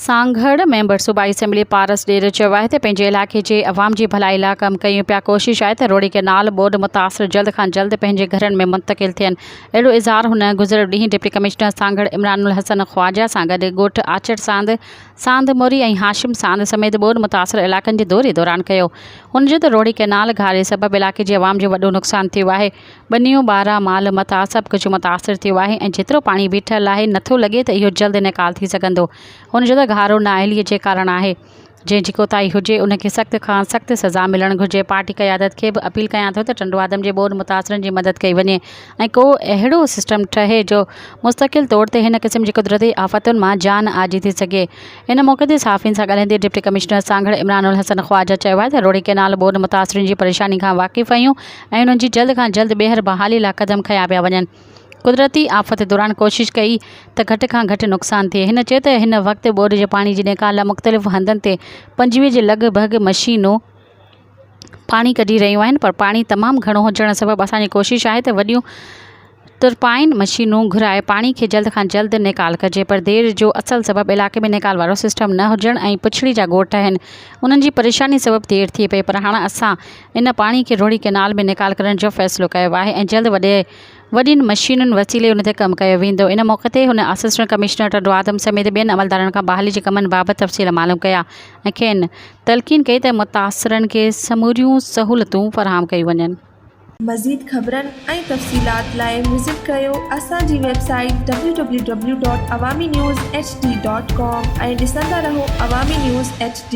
Sanghar member सूबाई assembly पारस der चयो आहे त पंहिंजे इलाइक़े जे अवाम जी भलाई लाइ कमु कयूं पिया। कोशिश आहे त रोड़ी केनाल बोर्ड मुतासिर जल्द खां जल्द पंहिंजे घरनि में मुंतक़िल थियनि। अहिड़ो इज़हार हुन गुज़िरियल ॾींहुं डिप्टी कमिश्नर सांगड़ इमरानुल हसन ख्वाजा सां गॾु ॻोठ आचड़ सांद, सांद मोरी ऐं हाशिम सांद समेत बोर्ड मुतासिर इलाइक़नि जे दौरे दौरान कयो। हुन जो त रोड़ी केनाल घारे सबबि इलाइक़े जे अवाम जो वॾो नुक़सानु थियो आहे। ॿनियूं ॿारहं माल मथा सभु कुझु मुतासिर थियो आहे ऐं जेतिरो पाणी बीठल आहे नथो लॻे त इहो जल्द निकाल थी सघंदो। हुन जो त घारो नाअहलीअ जे कारण आहे। जंहिंजी कोताही हुजे उनखे सख़्त खां सख़्त सज़ा मिलणु घुरिजे। पार्टी क़यादत खे बि अपील कयां थो त टंडो आदम जे बोर्ड मुतासिरनि जी मदद कई वञे ऐं को अहिड़ो सिस्टम ठहे जो मुस्तक़िल तौर ते हिन क़िस्म जी कुदरती आफ़तुनि मां जान आजी थी सघे। इन मौक़े ते सहाफ़ियुनि सां ॻाल्हाईंदे डिप्टी कमिश्नर सांगड़ इमरानुल हसन ख्वाजा चयो आहे त रोड़ी केनाल बोर्ड मुतासिरनि जी परेशानी खां वाक़िफ़ आहियूं ऐं उन्हनि जी जल्द खां जल्द ॿीहर बहाली लाइ क़दम खयां पिया वञनि। कुदरती आफ़त दौरान कोशिश कई त घटि खां घटि नुक़सानु थिए। हिन चयो त हिन वक़्तु बोर्ड जे पाणी जी निकाल लाइ मुख़्तलिफ़ हंधनि ते 25 जे लॻभॻि मशीनूं पाणी कढी रहियूं आहिनि, पर पाणी तमामु घणो हुजण सबबि असांजी कोशिश आहे त वॾियूं तुरपाइन मशीनूं घुराए पाणी खे जल्द खां जल्द निकाल कजे, पर देर जो असल सबबु इलाइक़े में निकाल वारो सिस्टम न हुजणु ऐं पुछड़ी जा ॻोठ आहिनि, उन्हनि जी परेशानी सबबु देर थी पई। पर हाणे असां इन पाणी खे रोड़ी केनाल में निकाल करण जो फ़ैसिलो कयो आहे ऐं जल्द वॾियुनि मशीनुनि वसीले उन ते कमु कयो वेंदो। इन मौक़े ते हुन असिस्टेंट कमिश्नर टंडो आदम समेत ॿियनि अमलदारनि खां बहाली जे कमनि बाबति तफ़सील मालूम कया ऐं खेनि तलक़ीन कई त मुतासिरनि खे समूरियूं सहूलतूं फ़राहम कयूं वञनि। मज़ीद ख़बरनि ऐं तफ़सीलात लाइ विज़िट कयो असांजी वेबसाइट www.awamiNewsHD.com ऐं ॾिसंदा रहो अवामी न्यूज़ HD।